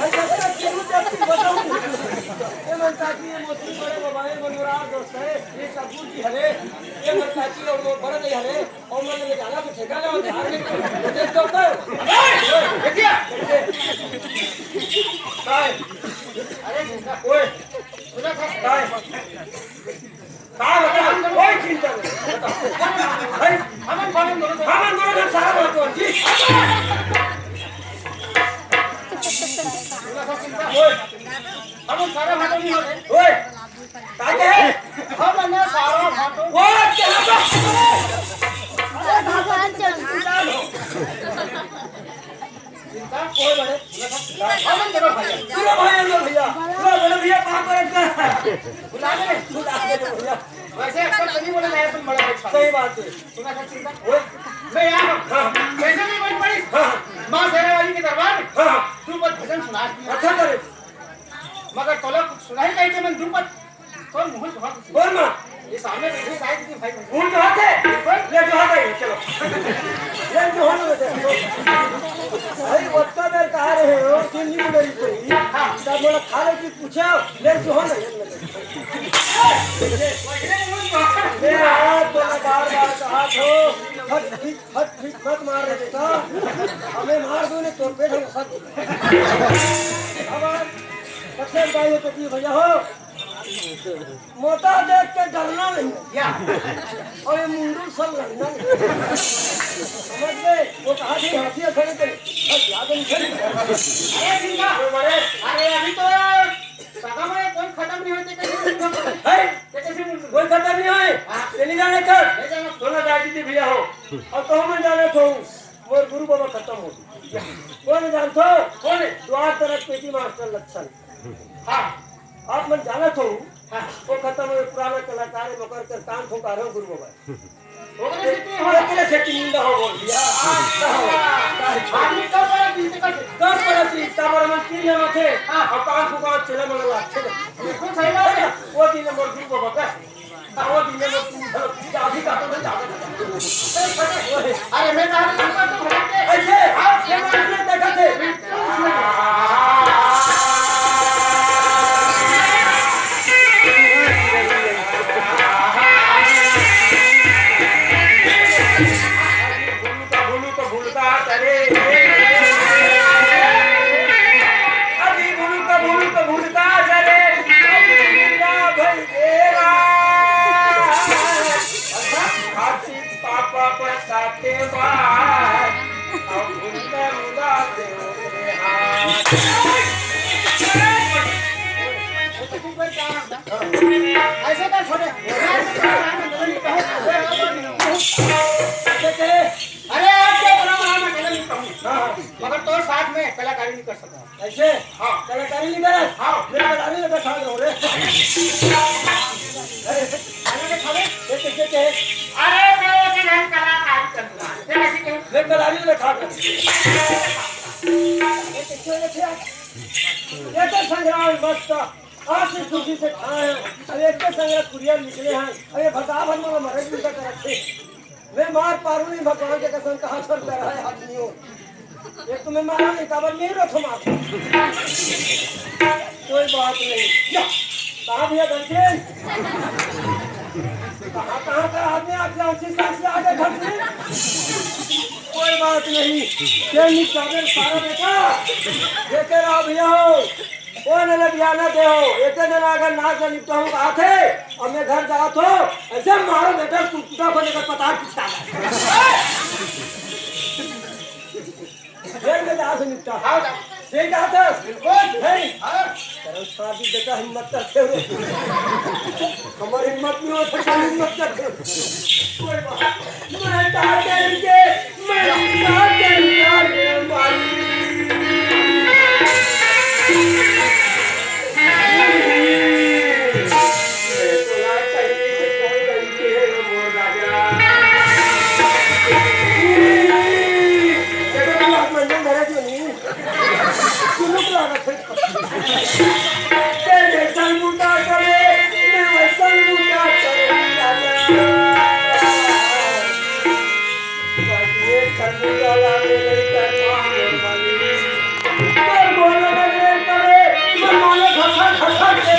अच्छा क्यों जब बताऊं ये मनता की ये मोती बड़े बाबा ये मनोरा दोस्त है ये कपूर की हरे ये मनता की और वो बड़े नहीं हरे और मैंने ले जाना तो ठेका ना ध्यान में देख तो कर देखिए काय अरे ओए सुना था काय काय बता कोई चिंता नहीं बता भाई हमन दोनों सारा बात जी हम सारा भाटो नहीं होते ओए ताके हम ना सारा भाटो वो क्या अरे भगवान चल चिंता कोई बड़े हम दोनों भैया पूरा बड़े भैया कहां पर है बुला ले भैया वैसे अक्सर नहीं बोला जाए तुम बड़ा अच्छा सही बात है सुना था चिंता ओए मैं यहां कैसे भी कोई पड़ी मां शेरा वाली के दरबार में तू बस भजन सुना अच्छा करे मगर तोला कुछ सुनाई नहीं कि मैं दुपत कौन मुंह बहुत बोल मां ये सामने बैठे साइड की भाई मुंह जो हाथ है ले जो हाथ है चलो ले जो हाथ है भाई वक्ता देर कहा रहे हो कि नहीं बोल रही कोई तब बोला खा ले की पूछा ले जो हाथ है ये हाथ बोला बार-बार कहा तो हट मत मार रे बेटा हमें मार दो ने तो पेट हम सब अब कच्चे गाय तो की भैया हो मोटा देख के डरना नहीं क्या और ये मुंडू सब लड़ना समझ गए वो कहा थी हाथी खड़े थे बस याद नहीं अरे अभी तो सगा में कोई खत्म नहीं होते कैसे कोई खत्म नहीं होए चली जाने कर सोना जाती थी भैया हो और तो हम जाने तो मोर गुरु बाबा खत्म हो कौन जानते हो कौन द्वार तरफ पेटी मास्टर लक्षण हाँ आप मन जाना तो वो खत्म हो पुराना कलाकार है मकर के काम ठोका रहे गुरु बाबा हो के सेटिंग नींद हो बोल दिया आदमी कब बड़ा चीज का बड़ा मन की ना थे और काम ठोका चले मन अच्छे कुछ है ना वो दिन मोर गुरु बाबा का वो दिन में तू आधी का तो नहीं अरे मैं तो ऐसे आप कैमरा देखा थे ऐसे कर छोड़े अरे आप क्या बना मैं कलर नहीं कहूँ मगर तो साथ में कलाकारी नहीं कर सकता ऐसे हाँ कलाकारी नहीं करे हाँ मेरे कलाकारी लगा खा रहे हो रे अरे खावे कैसे अरे मैं कलाकारी करूँगा मैं कलाकारी लगा खा कर ये तो संग्राम मस्त आज से खुशी से खाए हैं अब एक के संग्रह कुरियर निकले हैं अरे भगा भर में मरे भी कर रखे मैं मार पारू नहीं भगवान के कसम कहाँ छोड़ कर रहा है आदमी हो एक तो मैं मारा नहीं काबर नहीं रखो मार कोई बात नहीं कहाँ भैया गलती कहाँ का आदमी आप उसी साथ से आगे खड़े कोई बात नहीं ये निकाल सारा बेटा देखे रहा भैया हो कौन अलग ना दे हो एक दिन अगर नाच निपटा हूँ कहा थे और मैं घर जाओ तो ऐसे मारो बेटा कुत्ता को लेकर पता पीछा में जहाँ से निपटा सही कहा था शादी बेटा हिम्मत करते हो हमारी हिम्मत नहीं हो सकता हिम्मत करते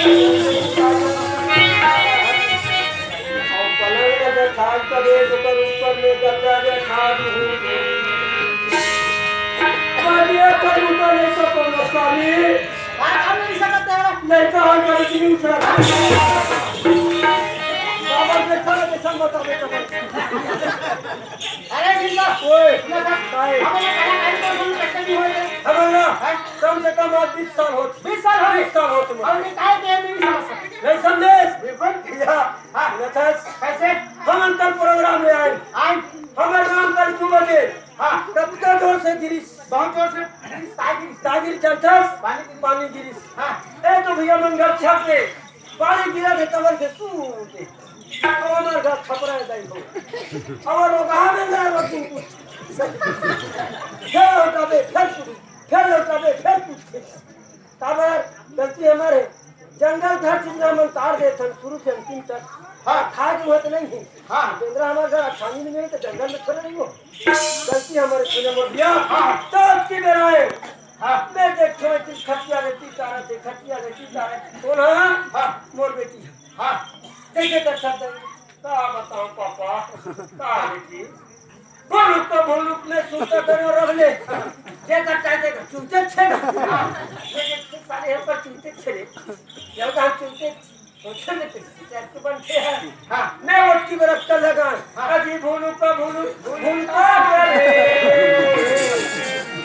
पलंग में बैठाल करे तो कर ऊपर में गद्दा बैठाल हूँ बढ़िया करूँ तो नहीं तो कौन स्वामी काम नहीं सकते हो नहीं तो हम कर की नहीं सर बाबा देखा ना कैसा बता बेटा अरे जिंदा ओए काय हमें कलाकारी को हम कैसे भी होए हमारा कम से कम आज 20 साल हो 20 साल हो 20 साल हो तुम और ये काय दे नहीं समझ सकते नहीं संदेश बिल्कुल या हां नथस कैसे हम अंतर प्रोग्राम में आए आज हमारे नाम कल 2 बजे हां तब तक जोर से गिरीश बहुत जोर से तागिर चलथस पानी गिरीश हां ए तो भैया मंगल छापे पानी गिरा दे तवर से सूते हमारा घर छपरा है दाई हो और वो कहां में गए वो तुम फिर लौटाबे फिर लौटाबे फिर पूछते ताबर गलती हमारे जंगल घर चिंता मन तार दे थे शुरू से अंतिम तक हाँ खाए की होत नहीं है हाँ केंद्र हमारे घर आसानी में नहीं तो जंगल में थोड़ा नहीं हो गलती हमारे सुने मोर दिया हाँ तो की मेरा है हाँ मैं देखो कि खटिया रहती तारा थे खटिया रहती तारा कौन है हाँ मोर बेटी हाँ कैसे कर सकते का बताऊं पापा का बेटी बोलुक में सुनता करे रख ले जे करता है चूते छे ये साले हम पर चूते छे जब हम चूते सोचे में चार के बनते हैं हां मैं वोट की बरस कर लगा अजी भूलू भूलता करे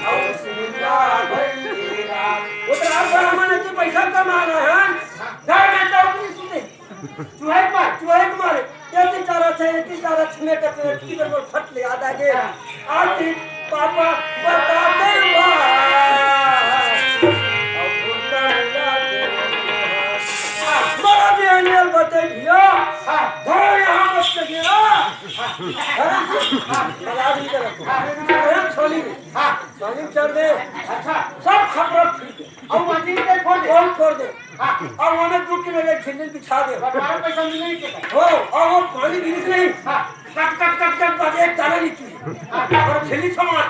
और सुनिया भैया उधर आप हमने की पैसा कमा रहे हैं घर में तो नहीं सुने चूहे मारे ये चारा में करते की बरबर फट ले याद आ गया आज पापा बताते बड़ा भी अनियल बते भैया धरो यहाँ मत गिरा लगा दी तरफ छोली चढ़ दे अच्छा सब खबर और मजीद पे फोड़ दे और वो में 2 किलो एक छिल्ली बिछा दे हमारा पैसा मिलने के हो और वो पानी गिरिस नहीं कट बजे एक ताला नीचे और छिल्ली सामान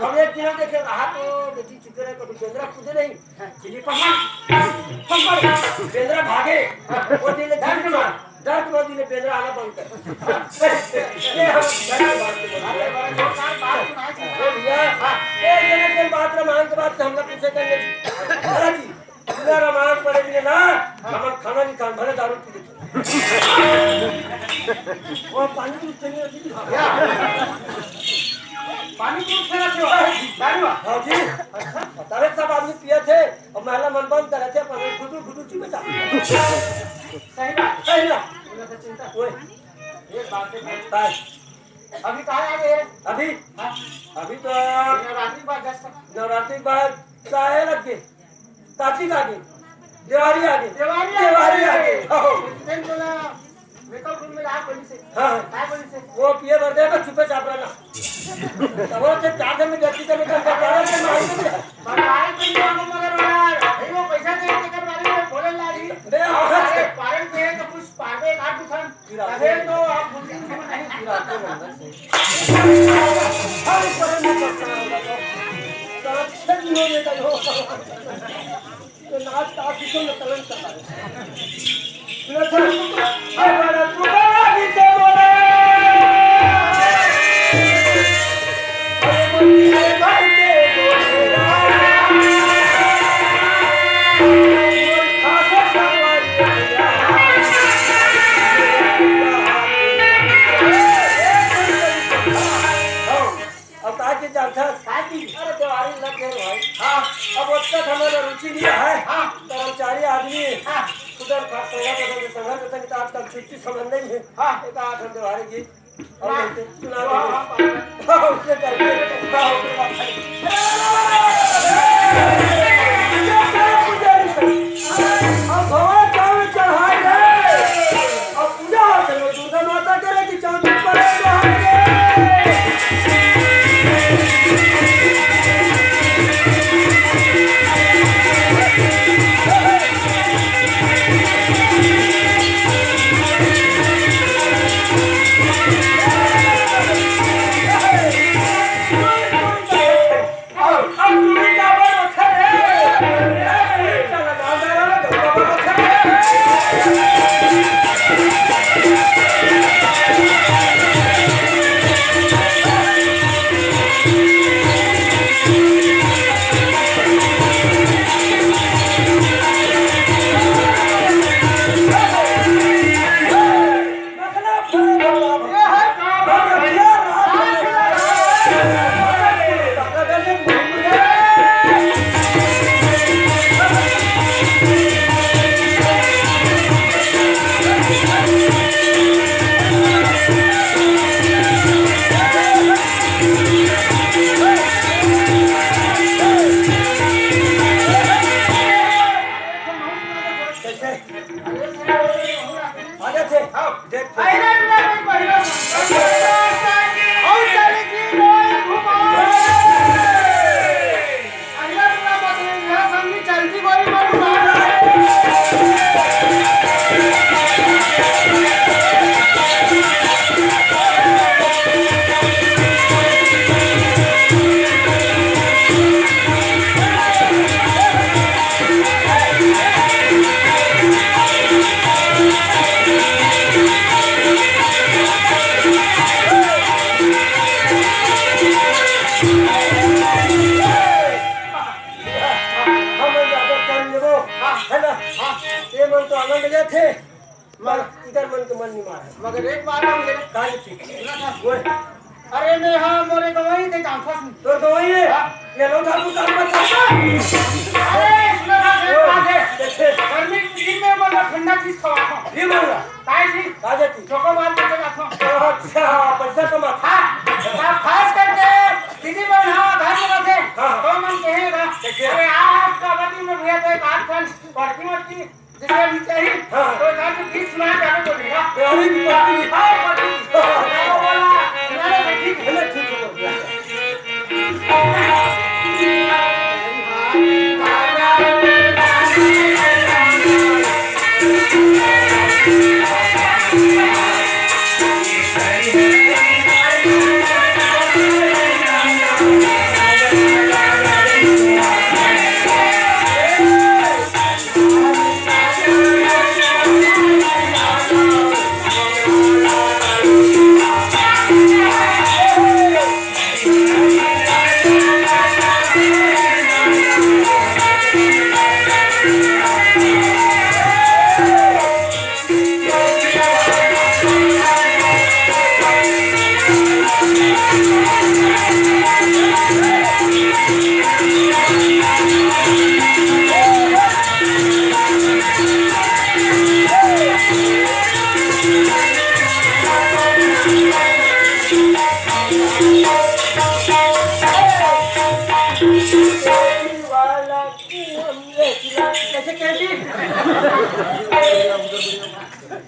हम एक दिन देखे रहा तो बेटी चिकरे को बेंद्रा कूदे नहीं छिल्ली पकड़ बेंद्रा भागे वो दिले डर वो दिले बेंद्रा आना बंद कर ये हम बात ये जने बात रामायण के बाद हम लोग पूछे करने जी पूरा रामायण पढ़े भी ना हम खाना नहीं खान भले दारू पी वो पानी दूध चली होती पानी दूध से रखे हो हां जी तारे सब आदमी पिए थे और महिला मन बंद कर रहे थे पर गुडू चिपटा सही ना उन्हें चिंता ओए ये बात है अभी कहां आ गए अभी तो नवरात्रि बाद चाहे लग गए काची आगे देवारी आगे दिन बोला मेकअप रूम में आ बोली से हां काय बोली से वो पिए भर दे चुपे चाप रहा तब वो से 4 दिन में व्यक्ति का निकल कर रहा है मार दे सरकार को हम मगर भाई वो पैसा दे के कर वाले बोले लारी बे अरे पारण पे तो कुछ पावे काट दुकान अरे तो आप बुद्धि में नहीं गिराते बंदर से हर पर नहीं करता होगा तो अच्छा नहीं होने का हो तो नाच ताश को नकलन करता है बड़ा तुम्हारा गीत बोले अरे बनते बोले खासा अब ताकि जाता ताकि अरे दिवाली लग गए भाई हां अब उसका हमारा रुचि नहीं है हां कर्मचारी आदमी हां उधर संघर्ष होता तो आजकल छुट्टी समझ नहीं है हाँ एक 8 घंटे हमारे गीत और सुना उसने अब भगवान चावल चढ़ाए अब पूजा चलो दुर्गा माता करे कि चांद पर मांगले थे मगर इधर मन के मन नहीं मारे मगर एक बात है मुझे काहे ठीक बोल अरे मैं हाँ मोरे गवाही के काम फंस तो गवाही है ये लोग आपको काम मत अरे सुनो ना एक बात है गर्मी के दिन में बोला ठंडा चीज खवाता हूँ ये मांगा काय चीज आ जाती चोकोबार लेके जाता हूँ अच्छा पैसा कमा हाँ खास करके दीदी बहन हाँ घर में रखे तो मन कहेगा अरे आपका बदी में भैया तो एक आठ फल पड़ती मरती जिसे अभी चाहिए तो घर के बीच सुना जाने बोलेगा अभी भी पड़ती हाँ पड़ती अरे ठीक है ठीक है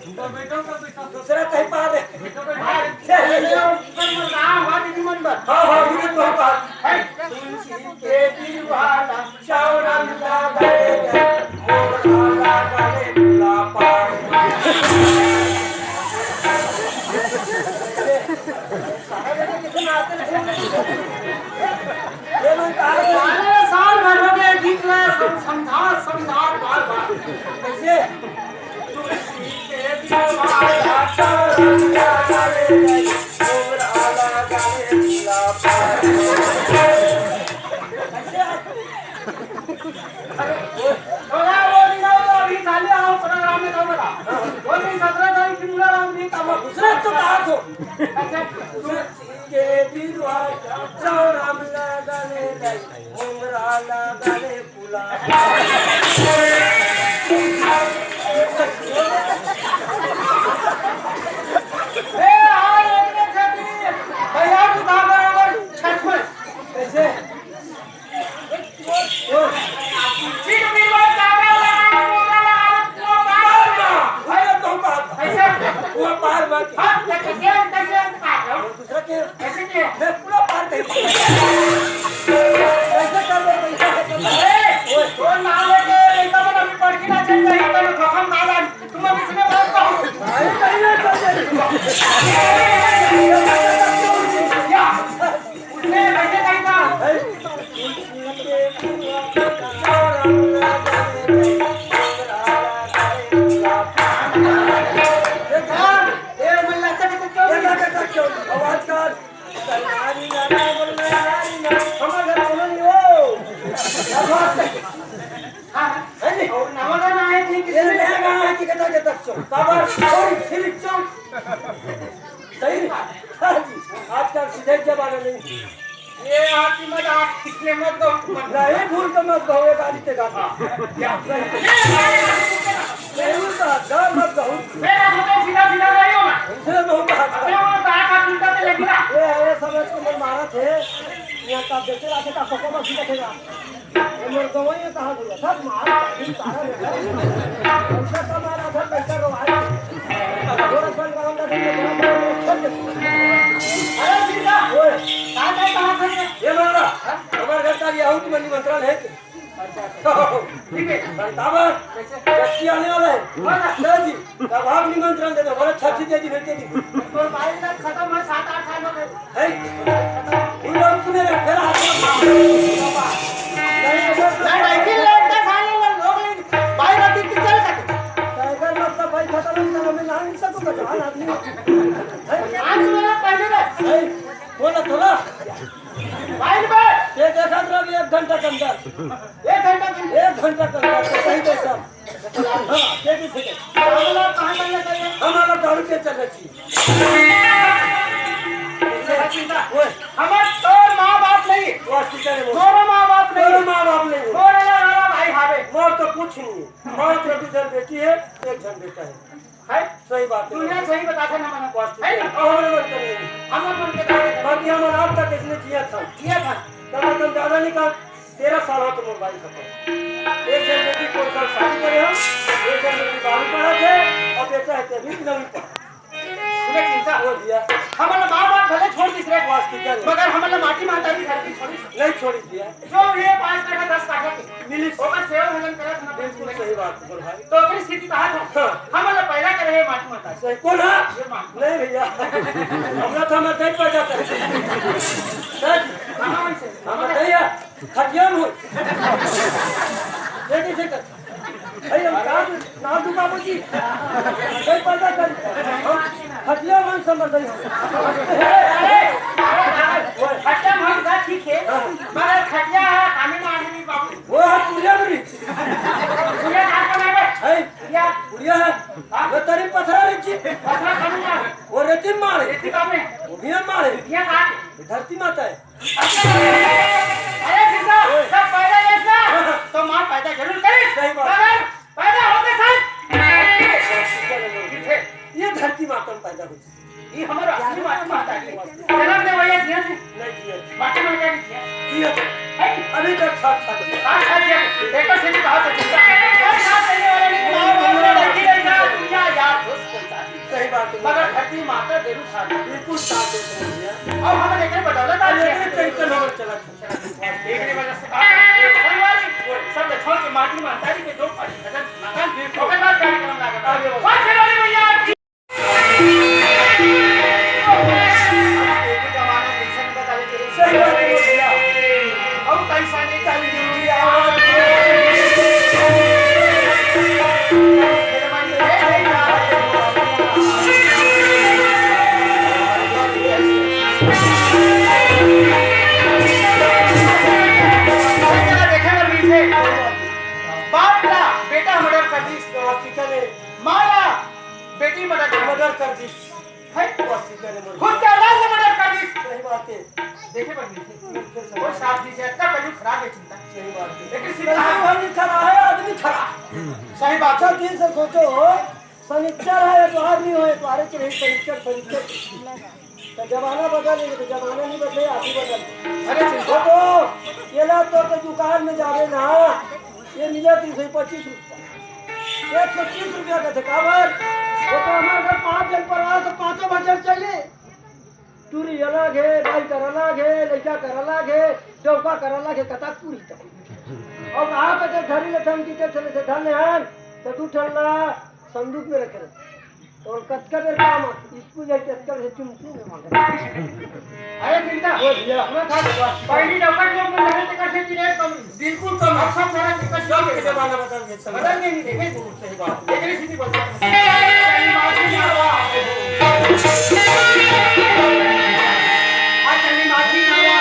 दूसरा कहीं पा दे हाँ हाँ मुझे तो पा तुलसी के दीवाना चावरम लगाए मोरा लगाए लापा साल भर हो गया गीत में समझा बार कैसे तुलसी के दीवाना चावरम लगाए मोरा लगाए लापा दूसरा तो कहा तो के दीवाना चावरम लगाने मोरा लगाने पुला कैसे वो पार बाकी दूसरा के मैं पूरा पार कर कैसे कर लो आवाज कर सरकारी गाना बोलना हमारे घर बोलो नहीं हो नवगाना आहे ठीक ये नया गाना है कि कहता के तक चो काबर और फिर चो सही हां जी आजकल सीधे जमाना नहीं ये आपकी मजाक किसने मत दो नहीं भूल तो मत कहो गाड़ी ते गाता क्या नहीं तो डर मत कहो मेरा तो सीधा सीधा रही हो ना उनसे नहीं बात अबे वो का उल्टा पे लगेगा ये समझ को मन मारा थे यहाँ का बेटे आके का फोको में सीधा खेगा ये मोर गवाई कहा गया सब मार तारा पैसा कमाना था पैसा रोवाया थोड़ा सन गांव का अरे सीधा ओए कहां से ये मारा हमारे घर का यहूद में निमंत्रण है कि ठीक है बराबर कैसे आने वाला है सर जी कब आप निमंत्रण दे दो बोले 36 दिन होते दिन तो भाई तक खत्म है 7-8 साल हो गए है उन लोग तुम्हें फिर नहीं नहीं लड़का खाने लोग भाई रात की चल सकते टाइगर मतलब भाई खत्म हो गया मैं नहीं सकूं बचान आदमी आज मेरा पहले है बोला थोड़ा भाई बे ये देखा रहो 1 घंटा के अंदर 1 घंटा के 1 घंटा के अंदर तो सही पैसा देखी से हमारा कहाँ करना चाहिए? हमारा दारू के चलना चाहिए। हमारे तो माँ बाप नहीं, दोनों माँ बाप नहीं, दोनों भाई हावे। मोर तो कुछ नहीं है, मोर तो 2 जन बेटी है, 1 जन बेटा है। सही बात है। दुनिया सही बताते ना मना है ना? हमारे मन का नहीं। हमारे मन के दावे बाकी हमारा आप तक इसने जिया था कम से कम ज्यादा नहीं कहा 13 साल हो तो मोबाइल खत्म। 1 जन बेटी को साल शादी करे हम, 1 जन बेटी 12 पढ़ा थे और बेटा है 23 नवीं सुने चिंता हो दिया। हमारा माँ बाप भले छोड़ दी रे वास्तविक मगर हमारा माटी माता भी घर की छोड़ी नहीं छोड़ी दिया। जो ये 5 टका 10 टका की मिली ओकर सेवा भजन करत ना बिल्कुल सही बात है भाई। तो अपनी स्थिति कहा था हमारा पैदा करे है माटी माता सही कौन है? ये मान नहीं भैया हमरा तो हमें नहीं पैदा कर सच कहां से हमें नहीं है खटिया में ये कैसे कर भाई हम का नाम दुका बुझी नहीं पैदा कर खटिया में समझ नहीं खटिया हम का ठीक है मगर खटिया है खाने में आदमी बाबू वो है पूजा मेरी पूजा का ना है या पूजा है वो तेरी पथरा रची पथरा खाना वो रेती मारे रेती का में वो भी मारे ये का धरती माता है। अरे कितना सब पैदा ऐसा तो मां पैदा जरूर करे सही बात मगर पैदा होते साथ ये धरती माता में पैदा हुई। ये हमारा असली माता है जन्म दे वही दिया नहीं दिया माता माता ने दिया दिया है अभी तक साथ दिया देखो से कहा तो चिंता और साथ रहने वाले नहीं मां बाप ने रखी रहेगा दुनिया यार दोस्त को साथ सही बात है मगर धरती माता जरूर साथ बिल्कुल साथ देते हैं। और हम लेकर बदौलत आ गए टेंशन हो चला देखने वजह से कोई वाली सब छोड़ के माटी माता के दो भजन मकान ओकर बाद कार्यक्रम लगा आगे कौन से वाली भैया एक जमाना कैसे बता दे सही बात है भैया अब कैसा नहीं चली जिंदगी बेटा मर्डर कर दी माला बेटी मर्डर कर दी है खुद के औलाद से मर्डर कर दी सही बात है देखे पर वो साथ दीजिए इतना कलयुग खराब है चिंता सही बात है लेकिन आदमी खड़ा है आदमी खड़ा सही बात अच्छा दिन से सोचो सनिच्चर है तो आदमी हो तुम्हारे के नहीं सनिच्चर तो जमाना बदल तो जमाना नहीं बदले आदमी बदल। अरे चिंता तो ये ला तो दुकान में जावे ना ये मिला 325 रुपया 130 रुपया का था काबर वो तो हमारे घर 5 जन पर आया तो 5 भजन चाहिए टूरी अलग है भाई कर अलग है लड़का कर अलग है चौका कर अलग है कथा पूरी तक और कहा तो घड़ी ले थम की चले से धन है तो तू ठल्ला संदूक में रखे और कटका देर काम स्कूल जाके कटका से चुमचू में मांगे अरे चिंता वो दिया मैं था पहली डॉक्टर लोग में लगे तो कैसे चिने कम बिल्कुल कम अब सब सारा टिकट सब के जमाना बदल गया बदल नहीं देखे सही बात लेकिन स्थिति बदल चली माफी मारवा आज चली माफी मारवा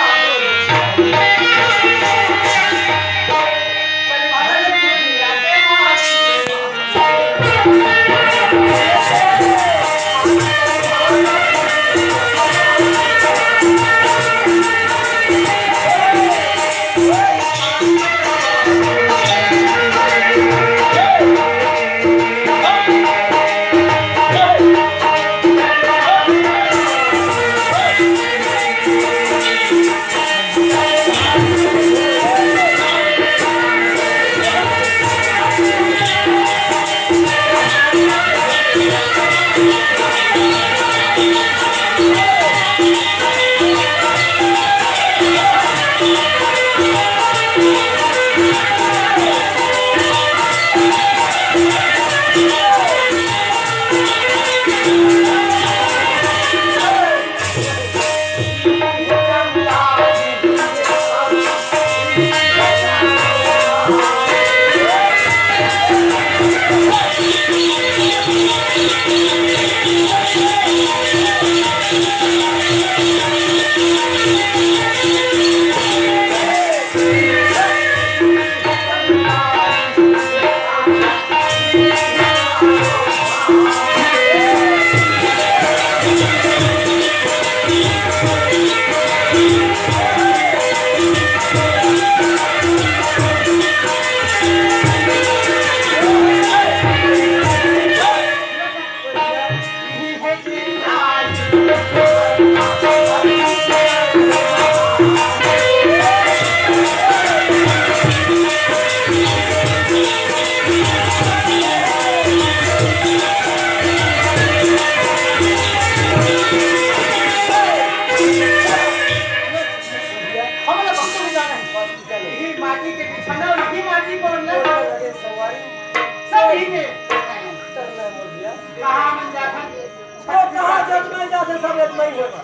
से सब एक नहीं होगा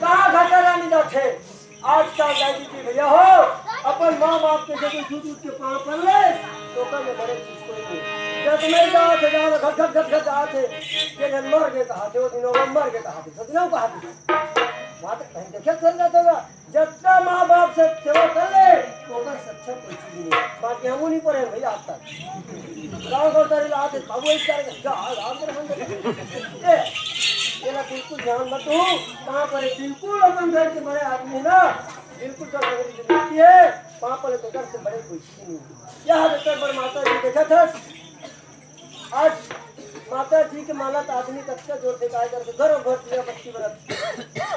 कहाँ घाटा रानी जाते आज का दादी जी भैया हो अपन माँ बाप के जब दूध दूध के पाँव पड़ ले तो कल में बड़े चीज कोई नहीं जब नहीं जाते जाओ घट घट घट घट आते के जन मर गए कहा थे वो दिनों में मर गए कहा थे सदियों कहा थे वहाँ तक कहीं देखे चल जाता होगा जितना माँ बाप से सेवा कर ले तो का सच्चा कोई चीज नहीं बाकी हम नहीं पढ़े भैया आज तक गाँव गाँव तारे लाते बाबू इस तरह का आग मेरे बंदे ये ना बिल्कुल ध्यान मत हो कहाँ पर बिल्कुल अपन घर के बड़े आदमी है ना बिल्कुल तो जिंदगी है वहाँ पर तो घर से बड़े कोई चीज नहीं यह बेहतर पर माता जी देखा था आज माता जी के माला तो आदमी कच्चा जोर से गाय करके घर और घर दिया बच्ची बरत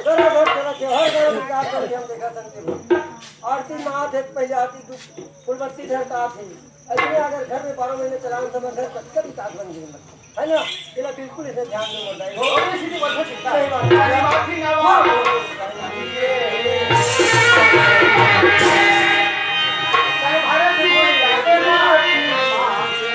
घर और घर चला के हर घर में गाय करके हम देखा था आरती माँ थे पहले आरती फुलबत्ती धरता थी ऐसे अगर घर में 12 महीने चलाने तो घर कच्चा भी काट बन गई है ना ये बिल्कुल इसे ध्यान में बोल रहा है और सीधी बोल सकता है माफी ना भारत में कोई जाते ना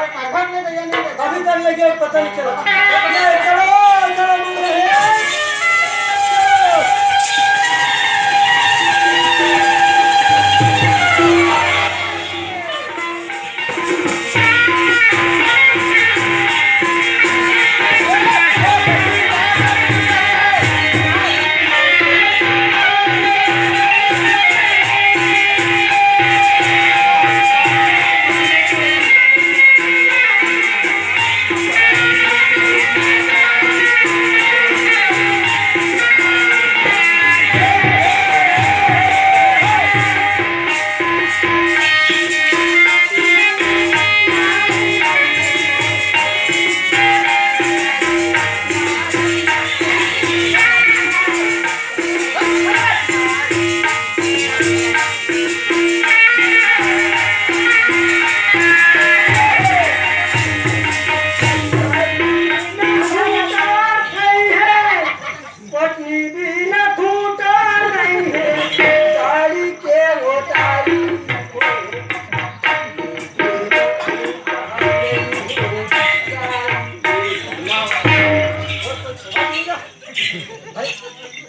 अभी तक लगे पता नहीं चला चलो चलो मिल रहे हैं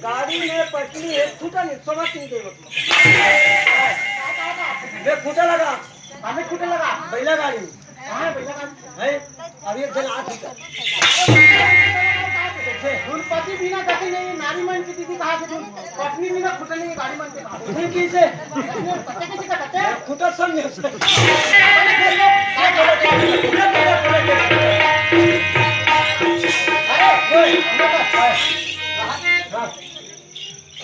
गाड़ी में पटली है खूटा नहीं समझ नहीं दे खूटा लगा हमें खूटा लगा बैला गाड़ी बैला गाड़ी है अभी एक जन आ ठीक है पति बिना गति नहीं, नारी मन की दीदी कहा कि तुम पत्नी बिना खुटल नहीं, गाड़ी मन के कहा नहीं किसे पते किसी का कहते हैं खुदा समझे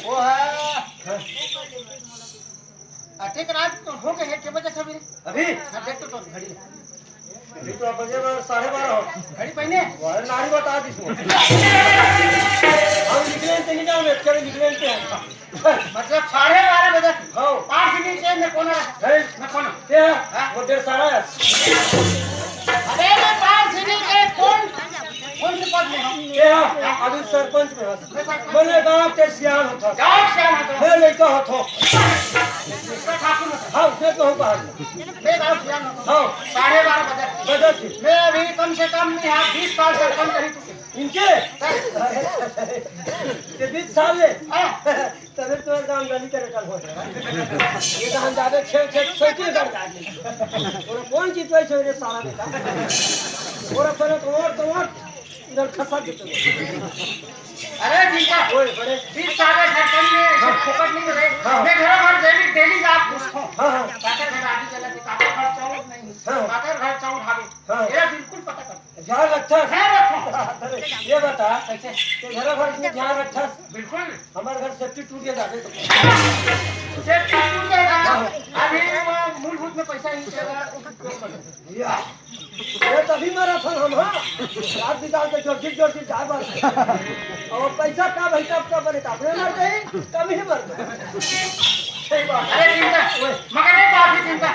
वो है ठीक रात हो गए के बजे सवेरे अभी देख तो घड़ी अभी तो बजे 12:30 हो घड़ी पहने वो नारी बता दी इसमें हम निकले थे नहीं जाओ कभी निकले थे मतलब 12:30 बजे हाँ 5 मिनट से मैं कौन है मैं कौन क्या वो 1:30 अरे मैं 5 मिनट से कौन से पद में हूं क्या अभी सरपंच में हूं बोले गांव के सियान होता गांव से आना तो मैं लड़का होता ठाकुर हाँ उसने तो बाहर मैं गांव से आना हाँ 12:30 बजे बदल थी मैं अभी कम से कम यहाँ 20 साल से कम रही चुकी इनके ये 20 साल है तभी तो गांव गली करे कल हो ये तो हम जावे छे सोचे कर जाने और कौन चीज पे छोरे सारा बेटा और पर तो इधर खसा देते अरे जिनका ओए बड़े 20 साल के झारखंड में सब फोकट नहीं रहे मैं घर डेली जाप पूछता हूँ हां काकर घर आगे चला के काकर घर चाउर नहीं काकर घर चाउर हावे ये बिल्कुल पता कर ध्यान रखा ध्यान रखो ये बता कैसे कि घर भर में ध्यान रखा बिल्कुल हमारे घर सेफ्टी टूट गया जाते तो सेफ्टी टूट जाएगा अभी मूलभूत में पैसा ही चलेगा ये तभी मैराथन हम हाँ रात बिता के जोर जा बार और पैसा का भाई कब बने अपने मर गए कभी ही मर गए सही बात अरे चिंता मगर एक बात है चिंता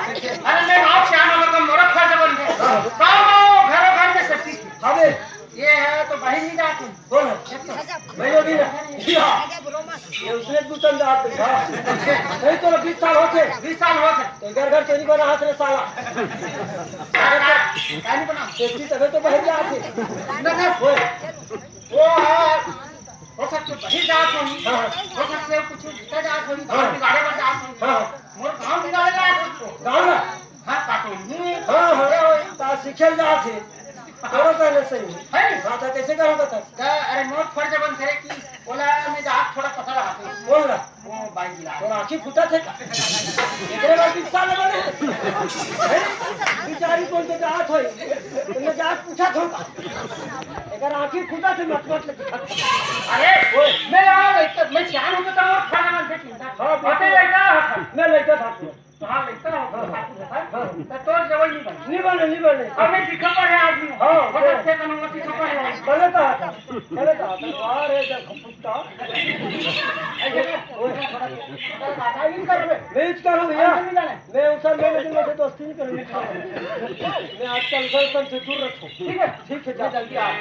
अरे मैं गाँव से आना मतलब मोरा खर्च बन गया गाँव घर में सेफ्टी हमें ये है तो बही नहीं जाती कौन है मैं भी ये उसने दूसरा जात नहीं तो 20 साल होते 20 साल हो गए तो घर चोरी बना हाथ में साला नहीं बना सेफ्टी तभी तो बाहर जाते वो है हो सकते बही जात होगी हो सकते कुछ भीतर जात होगी गाड़ी पर जात होगी मोर गाँव की गाड़ी जात गाँव ना हाँ काटो हाँ शिक्षण जाते करो करने सही है हाँ था कैसे करोगे था अरे नोट फर्ज बन थे कि बोला मैं जात थोड़ा पता रहा बोल रहा वो बाई गिरा तो आँखी फुटा थे इतने बार 20 साल बने बिचारी कौन तो जात हो तुमने जात पूछा था अगर आँखी फुटा थे मत लगी अरे मैं सियान हो तो और फर्ज बन थे चिंता हाँ होते लड़का मैं लड़का था हाँ लड़का हो तो जवल नहीं बने अब मैं सिखा पर है आदमी हाँ वो सबसे कनवा सिखा पर है गलत था वाह रे जब फुटता बीच कर भैया मैं उस मैं दोस्ती नहीं करूँगी मैं आजकल गर्लफ्रेंड से दूर रखूँ ठीक है जल्दी आओ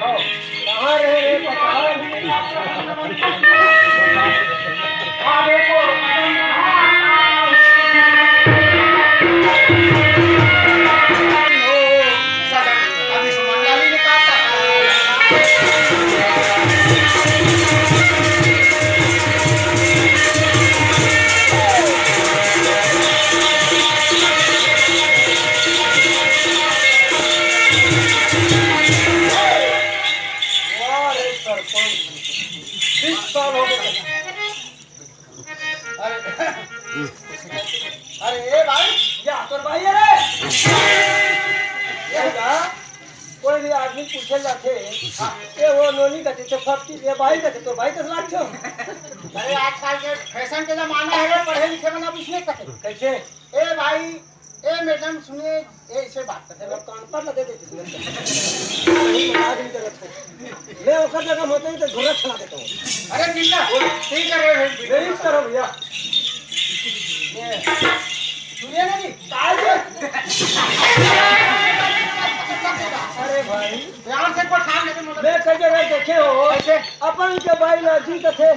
कहाँ रहे रे अभी सुमन लाली ने कहा अरे भाई क्या तो भाई अरे कोई भी आदमी पूछे जाते ये वो नोनी कहते तो फटती ये भाई कहते तो भाई 10 लाख छो अरे आजकल के फैशन के जमाना है पढ़े लिखे वाला पूछने कहते कैसे ए भाई ए मैडम सुनिए ये इसे बात करते वो कान पर लगे थे मैं ओकर जगह होते ही तो घोड़ा चला देता हूँ अरे चिंता ठीक है नहीं करो भैया सुनिए ना जी अरे भाई ध्यान से को ठाम लेके मतलब मैं कई जगह देखे हो ऐसे अपन के भाई ना जी थे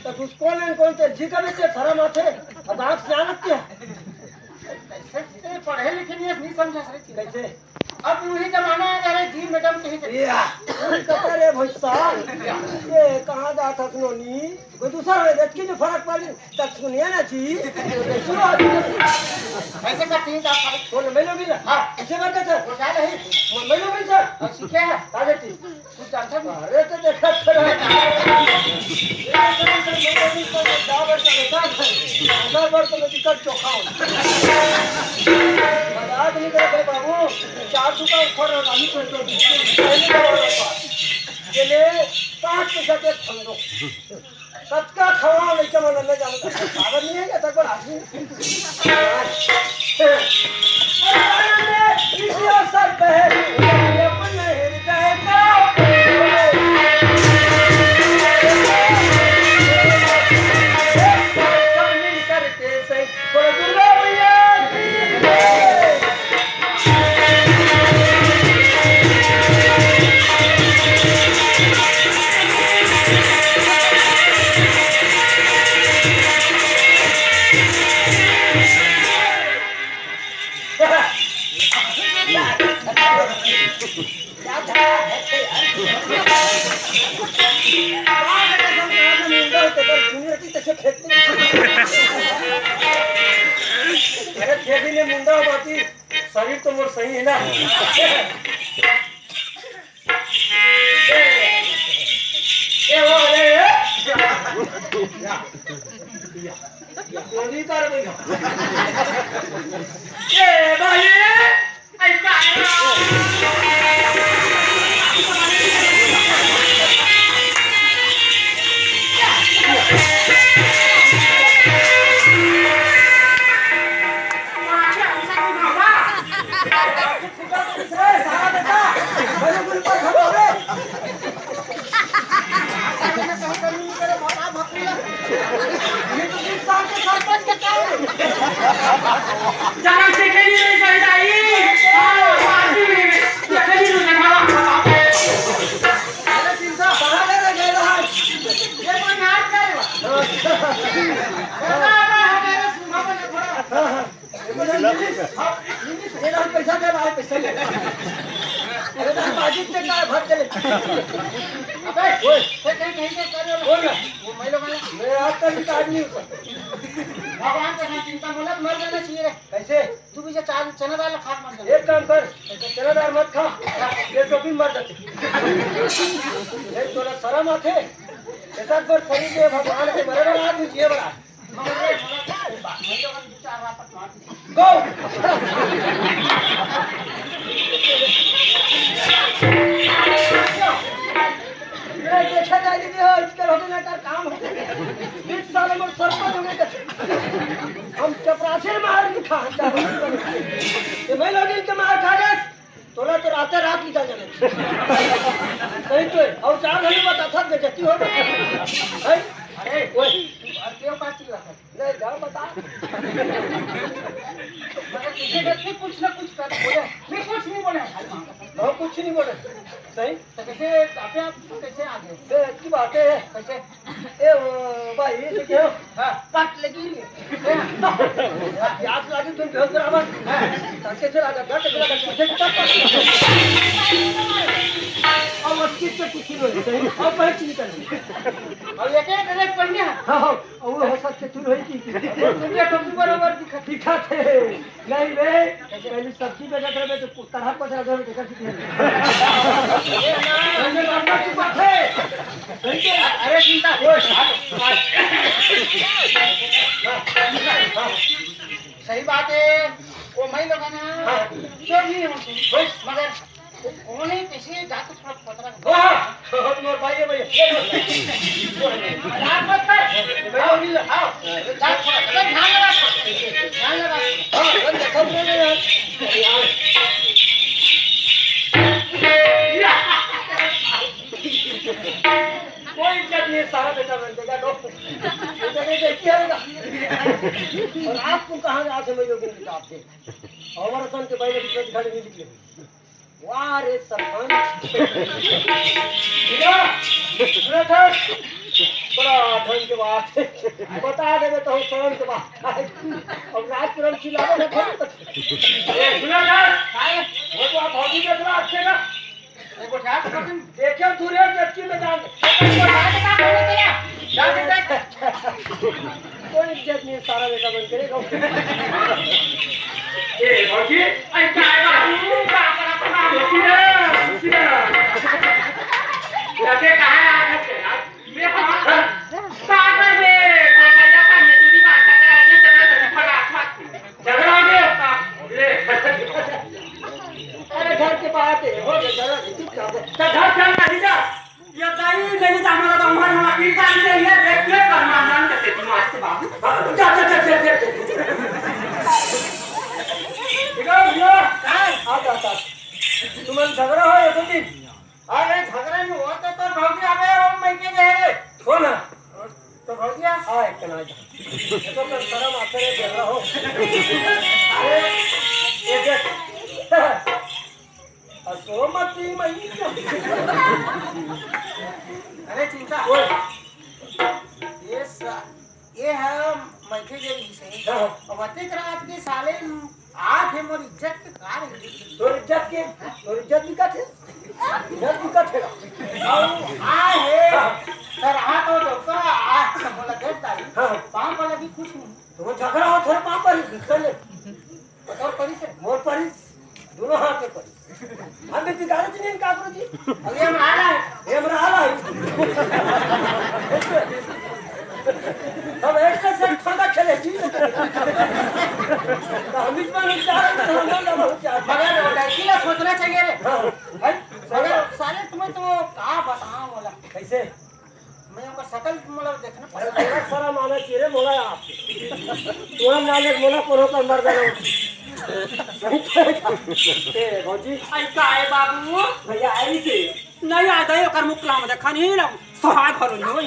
तो उसको कौन थे जी का भी शर्म आते अब आँख से आनत क्या कैसे पढ़े लिखे नहीं समझा सही कैसे अब वही जमाना है अरे जी मैडम कहीं से कहते रे भैसा ये कहाँ जाता सुनोनी कोई दूसरा है देख की जो फर्क पड़ी तक सुनिए ना जी देखो ऐसे करती है आप बोल मैं लोग ना हां इसे बात कर वो क्या नहीं मैं लोग सर और सीखे है ताजे टी कुछ जानता नहीं अरे तो देखा कर चोखा मजाक नहीं करे बाबू चार दुकान खोल रही चले 5 पैसा के खंडो सबका खवा नहीं क्या मन में जाने पागल नहीं है क्या तक पर आदमी इसी अवसर पे अपने हृदय का मुंडा बाकी शरीर तो मोर सही है ना ए वो ये कर भाई ए भाई ऐसा जाना से के लिए नहीं चाहिए हां पार्टी में के लिए नहीं खावा अरे चिंता बढ़ा ले गए रहा ये कोई नाच करेगा हमारे सुना बने थोड़ा पैसा दे भाई पैसा ले अरे तो बाजी पे का भर चले अबे ओए कहीं से कर रहे हो बोल वो मैं लोग मैं आपका भी आदमी हूं भगवान का चिंता मतलब मर जाना चाहिए रे कैसे तू भी चना दाल खा मर जा एक काम कर चनादार मत खा ये तो भी मर जाते ये थोड़ा शर्म आते ऐसा पर शरीर के भगवान के बड़े बड़ा आदमी जिए बड़ा गो ये देखा जाए कि हो इसके होने ना कर काम है 20 साल में सरपंच होने का हम चपरासे मार नहीं खा ये मैं लोग इनके मार खा गए तोला तो रात निकल जाने सही तो और 4 घंटे बता था बेइज्जती हो गई अरे ओए क्यों पाती है नहीं जा बता मैं किसी कुछ ना कुछ कर बोले मैं कुछ नहीं बोले हम कुछ नहीं बोले सही तो कैसे आप कैसे आ गए ये अच्छी बात है कैसे ए भाई ये क्या हां पट लगी प्यास लगी तुम बेहोश बराबर ताके से लगा घट लगा कैसे तक और मस्ती से कुछ नहीं बोले सही और पहले चीज करनी और ये क्या डायरेक्ट पढ़ने हां हां वो हो सकते तू रही की तुझे टोपी बराबर दिखाते नहीं बे पहले सब्जी बेचा करे तो तरह को चला देखा सीखे अरे चिंता सही बात है वो मैं लोग ना जो भी हूँ मगर कौन है कैसे जाते थोड़ा पता वाह मोर भाई है भैया रात मत कर आओ नहीं आओ ध्यान लगा हां बंद कर दे यार कोई इज्जत नहीं सारा बेटा बन देगा तो देखिए और आपको कहाँ यहाँ से मैं लोग निकालते और सन के पहले भी घर नहीं निकले वाह रे सरपंच बड़ा ढंग के बात बता देवे तो शरण के बात अब राजपुरम चिल्लावे ना ए सुना यार वो तो आप हॉकी देख रहा अच्छे ना एगो ठाक कर तुम देखिए दूरे व्यक्ति में जान एगो ठाक का बोल दिया जाके देख कोई इज्जत नहीं सारा बेटा बन करेगा ए भौजी आई काय का करा लगे कहां आ सकते मैं सागर में भैया का ने दूरी बात करा है जगह फटा फाट झगड़ा हो गया अरे घर के बात है हो गया जरा चुप कर दे तो घर चल नहीं जा ये दाई गली का हमारा तो उम्र हमारा पीर का से ये देख के करना मान के तेरी मां से बाबू जा देखो आता तुम्हारा झगड़ा हो या तो दिन अरे झगड़ा नहीं होता तो भौजी आवे और मैं के दे रे हो ना तो भौजी आ एक ना जा तो शर्म आते रे झगड़ा हो अरे ये देख असोमती मई अरे चिंता ओए ये है मैथे जे सही और वते रात के साले आठ है मोर इज्जत के कार है तो इज्जत की कथे इज्जत की कथे और आ है सर आ तो दोस्तों आ बोला देख दाई पांव वाला भी कुछ नहीं तो वो झगड़ा हो थोड़ा पांव पर ही चले और परी से मोर पर ही दोनों हाथ पे पर हम भी गाड़ी नहीं काकरो जी अब ये हमरा आ रहा है अब एक से ठंडा खेले जी हम इसमें नहीं चाह रहे हम ना बहुत चाह मगर लड़की ना सोचना चाहिए रे मगर साले तुम्हें तो का बताऊं बोला कैसे मैं उनका शकल मतलब देखना अरे पड़ेगा बड़ा सारा माना चिरे मोला आप तुम नाले मोला परो कर मर गए ए भौजी आई काय बाबू भैया आई से नहीं आता है कर मुकला में देखा नहीं ना सुहाग भरो नहीं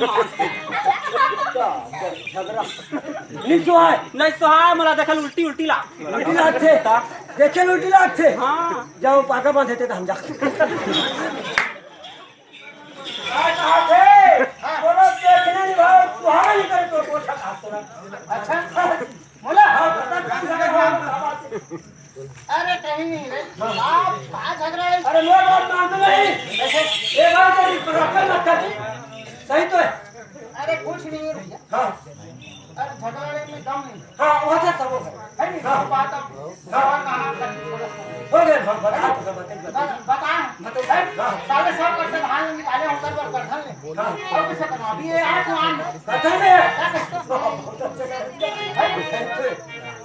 झगड़ा नहीं जो है नहीं सुहाग मला देखल उल्टी उल्टी ला उल्टी लागते देखे उल्टी लागते हां जाओ पाका बांधे थे हम जा बोलो देखने नहीं भाई सुहागा नहीं करे तो कोठा खाते अच्छा मोला अरे अरे कहीं नहीं रे आप का झगड़ा है मेरा बात मान नहीं ऐसे ये बात तेरी रखल मत कर सही तो है अरे कुछ नहीं है भैया हां अरे झगड़े में दम नहीं हां वो था सब है नहीं हाँ बात अब सवाल का नाम हो गए बता बता साले सब करते धान निकाले उतर पर करधन ले और कैसे करना अभी ये आठ आम कथन में क्या कहते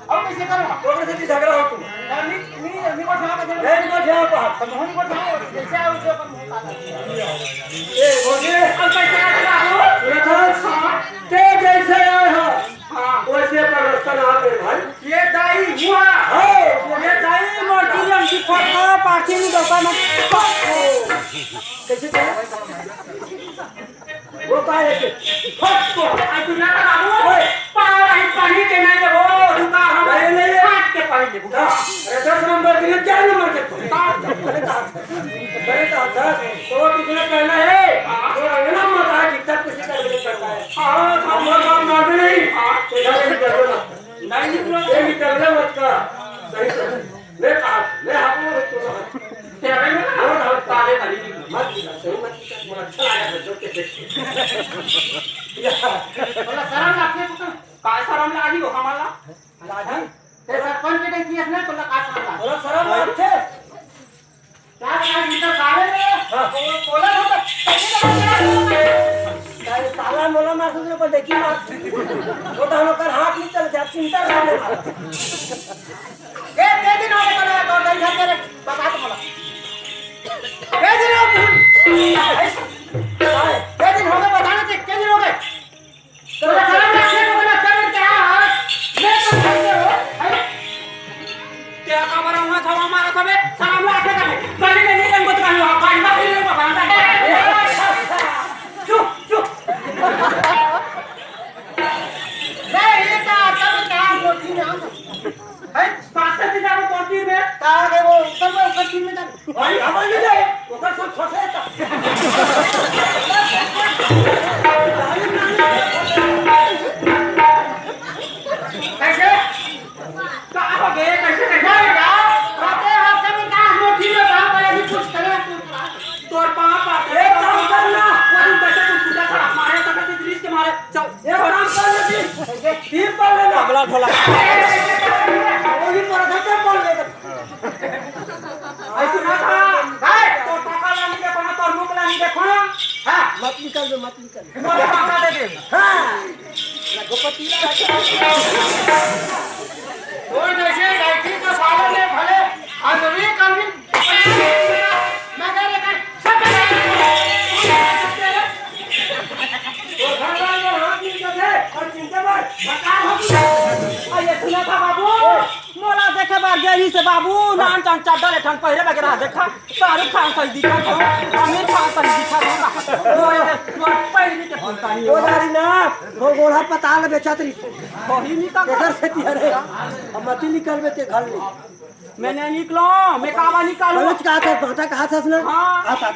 और कैसे करूंगा ओकरे से झगड़ा हो तुम नहीं को ठा के नहीं को ठा पा समूह को ठा जैसे उसे अपन मुंह काला ए बोले और कैसे करूंगा रथा के जैसे आए हो वैसे पर रास्ता ना आते भाई ये दाई हुआ ये दाई मोटी लंकी फोटो पार्टी में दुकान कैसे चले वो पाए के फट को आज ना बाबू ओए पानी के नहीं वो दुका हम नहीं काट के पानी ले अरे 10 नंबर के लिए क्या नंबर के अरे था तो किसने कहना है तो अंगना मत आ जितना किसी का भी करना है हां हम मार नहीं नहीं निकलो ये निकलना मत का सही से मैं कहा मैं हां तो तेरे में ना ताले वाली मत सही मत मुझे अच्छा लगा जो के बोला शर्म लागते तो का शर्म लागी हो हमारा लागी ते सरपंच के नहीं किया ना तो का शर्म लागी बोला शर्म लागते क्या का इधर काले में बोला होता काय साला मोला मासूम को देखी मार वो तो हम कर हाथ नहीं चल जा चिंता करने वाला के दिन हो गया तो नहीं घर करे बता तो बोला के दिन हो के दिन हो गए बताना चाहिए के दिन हो गए तो शर्म लागते तो बोला कर क्या मैं तो कहते हो क्या खबर हुआ था हमारा तबे शर्म लागते का गली में नहीं रंगत का हुआ पानी में नहीं बता चुप चुप नहीं ये का तब क्या मोटी में है पासे भी जाओ मोटी में का के वो ऊपर में ऊपर में जा भाई हमारे लिए वो कर सब फंसे था ढोला वही पर धक्का पड़ गए ऐसे ना था भाई तो टका लानी देखो ना तो मुक लानी देखो हां मत निकल मोरे पापा दे दे हां गोपति और जैसे लड़की को सालों ने भले अजवी कभी मैं कह रहा सब और घर वाले हाथ मिलके थे और चिंता मत बता हो अये सुना था बाबू मोला देखे बार गेली से बाबू नान चान चादर ठन पहरे वगैरह देखा शाहरुख खान सही दिखा था आमिर खान सही दिखा था मोर पहली के फलतानी ओ दारी ना वो गोड़ा पताल बेचतरी वही निकल इधर से तिहरे अब मत निकल में ते घर ले मैंने निकलो मैं कावा निकालू बलच का हाथ बाटा का हाथ ना हाँ। आता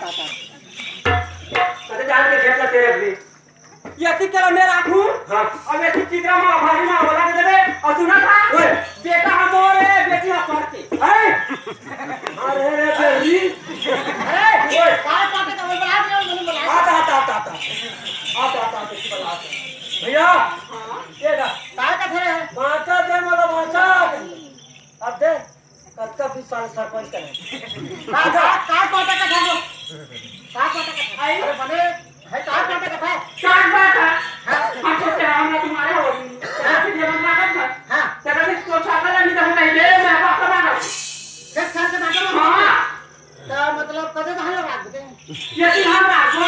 अरे जान के खेत तेरे भी यति केला मैं राखू अब यति चित्रा में भारी ना बोला के देबे और सुना था ओए बेटा हमरे बेटी हा पढ़ते अरे रे बेरी ओए काय पाटे का बोल बना दिया मैंने बोला आता भैया ये ना काय का थे माचा दे मोला माचा अब दे कत्का 20 साल सरपंच करे काय पाटे का था काय पाटे का आई अरे बने है काय पाटे का था चार बात है हम तो हमने तुम्हारे हो ऐसे जीवन लागत है हां तेरा भी तो छापला नहीं तो नहीं दे मैं बात मांगा किस खान से बात हां तो मतलब कदे कहां लगा दे यति हम राखो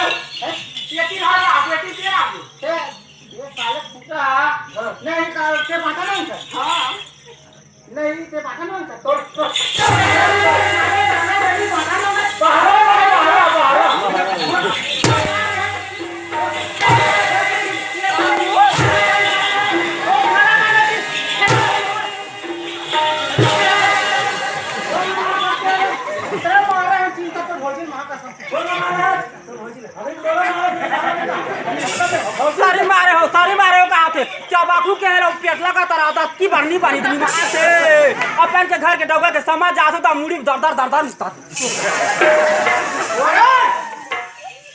यति हम राखो यति ते राखो ये साले फुटा नहीं का के बाटा नहीं था हां नहीं ते बाटा नहीं था तो सारी मारे हो कहा थे चाबाकू के है पेटला का तरह था की बरनी बनी थी मां से अपन के घर के डोगा के समझ जासो तो मुड़ी दर दर निकलता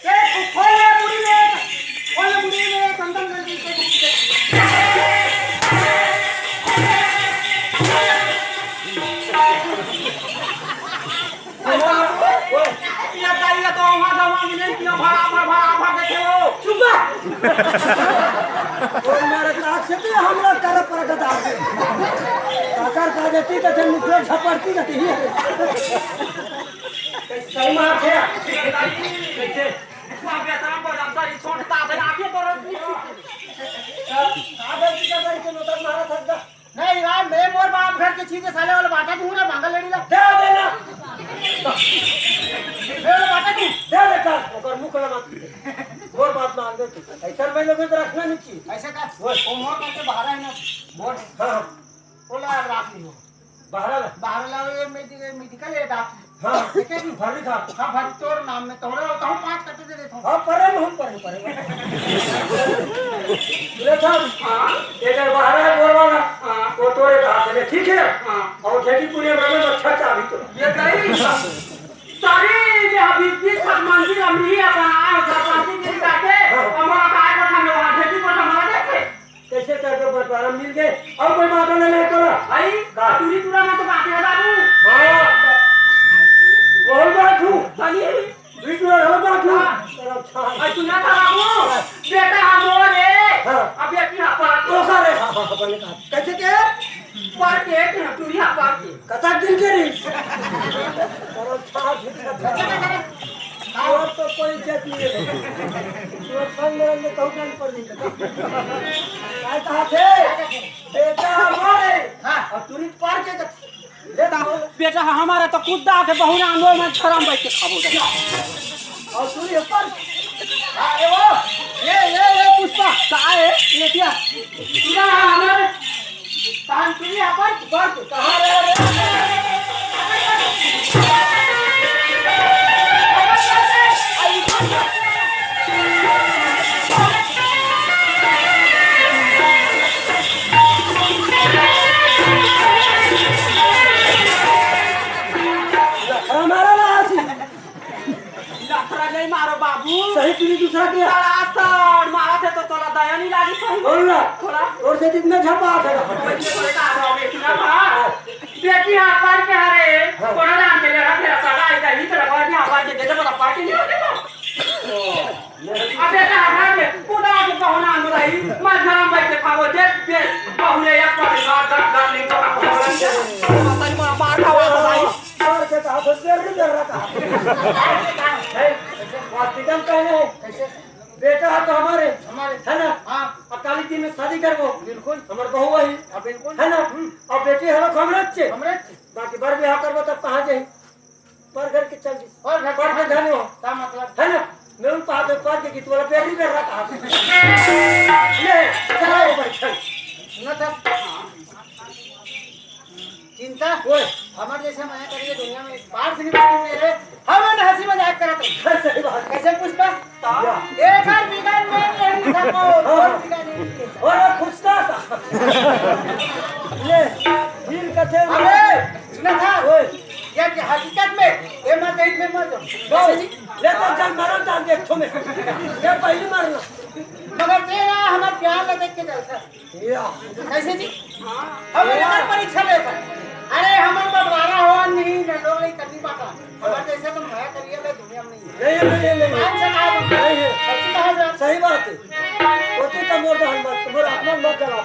ये खोले मुड़ी में कंदन कर दी ये चाहिए तो वहां जमा नहीं किया भरा देखे हो चुप और मारे काट से तो हमला कर पर गदा काकर का देती तो जन निकल झपड़ती रहती है सही मार है कैसे बेतरम को जानता ही छोड़ता है आगे तो कागज की जगह के नोटर मारा था नहीं यार मैं मोर बाप घर के चीजे साले वाला बाटा दूं ना भांगा लेडी ला दे देना मैं बाटा दूं दे बेटा ओकर मुंह खोला मत और बात मान दे तू ऐसा में लोग तो रखना नहीं चाहिए ऐसे का वो मोर करके बाहर है ना बोर्ड हां बोला राख लियो बाहर लाओ ये मेडिकल है डॉक्टर हां देखे भी भरी था हां भाई तोर नाम में तोड़े होता हूं 5 कट्टे दे देता हूं हां परे हम परे ले था हां ये जब बाहर है बोलवाना हां वो तोड़े हाथ में ठीक है हां और खेती पूरी में अच्छा चाबी तो ये नहीं सारी जे अभी 20 मंजिल अमरी अपन आए सरपंची की काटे हमारा काय को हम लोग खेती को हमारा देखे कैसे करके बटवारा मिल गए और कोई बात नहीं तो आई गातुरी तुरा में तो बातें है बाबू हां बहुत बात हूं चलिए वीडियो हो बात हूं तेरा अच्छा आई सुना था बाबू बेटा हमरे अब ये की पर तो सारे हां बोले का कैसे के पर के तुरिया पर के कथा दिन के रे तेरा अच्छा और तो कोई इज्जत नहीं है तो संग में तो जान पड़ नहीं काय कहा थे बेटा हमारे हां और तुरंत पार के बेटा हमारा तो कुत्ता के बहुना नो में खराम बैठ के खाबो और तुरी ऊपर अरे वो ये पुष्पा काय है ये क्या तुरा हमारे कान तुरी अपन पर कहां रे नहीं मारो बाबू सही तुरी दूसरा के सरासर मारा थे तो तोला दया नहीं लागी सही बोल ना थोड़ा और से दिन में झपा था बेटी आपार के हारे कोना नाम के ले रहा है साला ऐसा ही तरह का नहीं आपार के जैसे बड़ा पार्टी नहीं होती अबे का हमारे पूरा को कहना अंदर ही मैं धर्म भाई के खाओ दे बहुले एक पर घर नहीं तो पता नहीं मार खावा भाई और के कहा तो देर नहीं कर रहा था हॉस्पिटल कहने बेटा तो हमारे है ना हां अकाली दिन में शादी करबो बिल्कुल हमर बहू वही बिल्कुल है ना और बेटी हलो हमरे हमरे बाकी बर बियाह करबो तब कहां जाई पर घर के चल जी और घर पर के धनी हो का मतलब है ना मैं उन पास पास के गीत वाला पेड़ नहीं कर रहा था ले चलाओ बैठो सुना था चिंता ओए हमारे जैसे माया करिए दुनिया में बाहर से नहीं मेरे हमें हंसी मजाक करा तो सही बात कैसे पूछता एक हर बिगान में एक धर्म और बिगान और खुशका था ले दिल कथे अबे सुना था ओए ये कि हकीकत में ये मत देख में मत कैसे जी ले तो चल मारो जान देख तुम्हें ये पहली मारना मगर तेरा हमारा प्यार लग देख के चलता या कैसे जी हम हमारी परीक्षा लेता अरे हमन बटवारा हो नहीं लोग नहीं करनी पाता हमारे जैसे तो माया करिए मैं दुनिया में नहीं नहीं पांच से कहा तुम नहीं है सच्ची कहा जा सही बात है तो तो मोर बहन मत मोर अपमान मत चला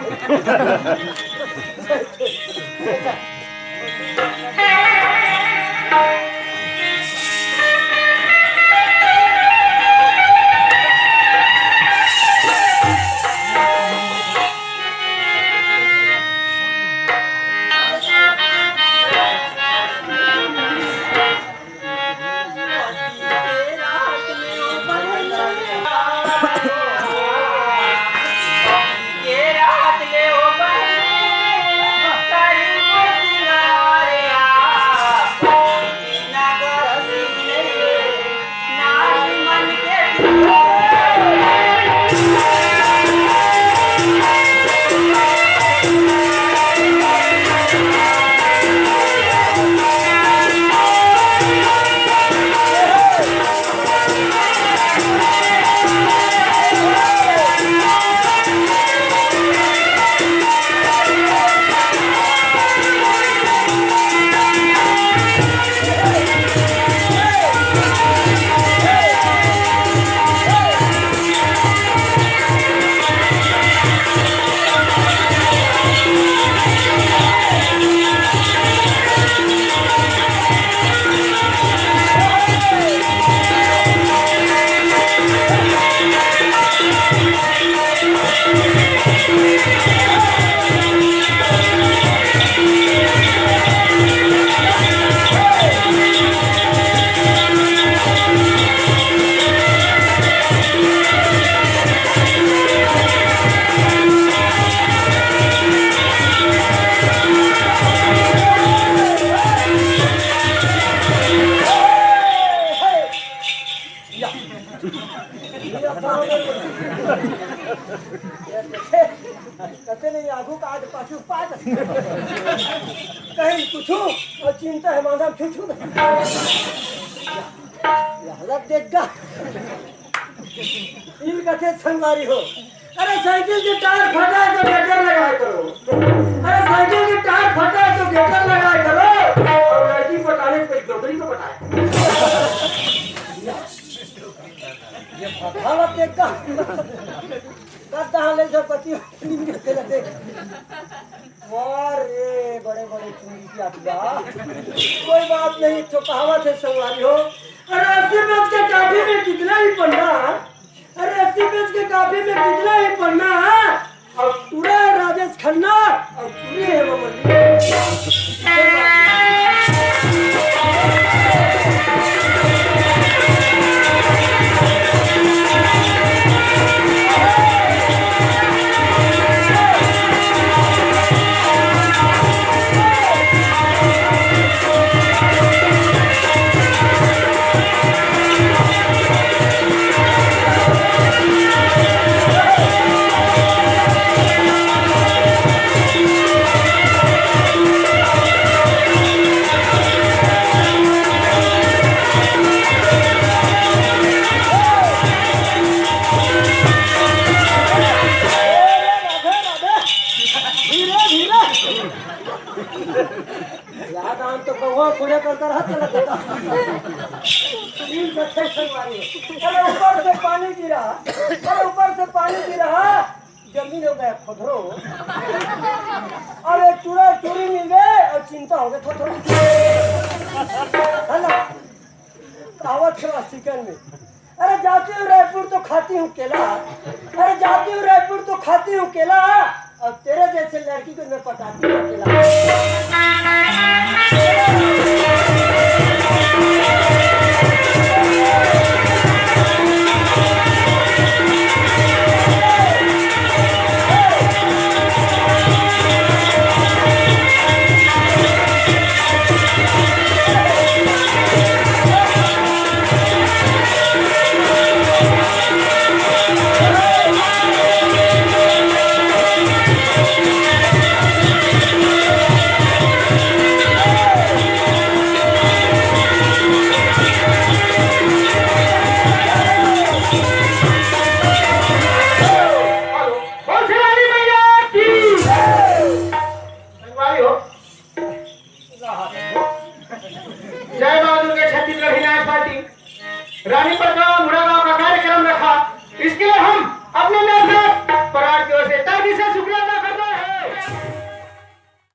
कहते नहीं आगू का आज पाछू पाँच कहीं कुछ और चिंता है माधव छुछू हजब देगा इन कथे संगवारी हो अरे साइकिल के टायर फटा है तो गेटर लगाया करो अरे साइकिल के टायर फटा है तो गेटर लगाया करो और लड़की पटाने से डोकरी को पटाए ये फटा देगा ले सब पति अरे बड़े बड़े चूड़ी की अपिया कोई बात नहीं तो कहावत है सवारी हो अरे 80 पेज के काफी में कितना ही पढ़ना अरे 80 पेज के काफी में कितना ही पढ़ना और पूरा राजेश खन्ना और पूरी है करता रहा चला जाता तीन बच्चे संगवारी अरे ऊपर से पानी गिरा अरे ऊपर से पानी गिरा जमीन हो गया खधरो अब एक चूड़ा चूड़ी मिल गए और चिंता हो गई थोड़ी है ना कहावत है चिकन में अरे जाती हूँ रायपुर तो खाती हूँ केला अरे जाती हूँ रायपुर तो खाती हूँ केला और तेरे जैसे लड़की को मैं पटाती हूँ केला जय मां दुर्गा छत्तीसगढ़ विनाश पार्टी रानी प्रताप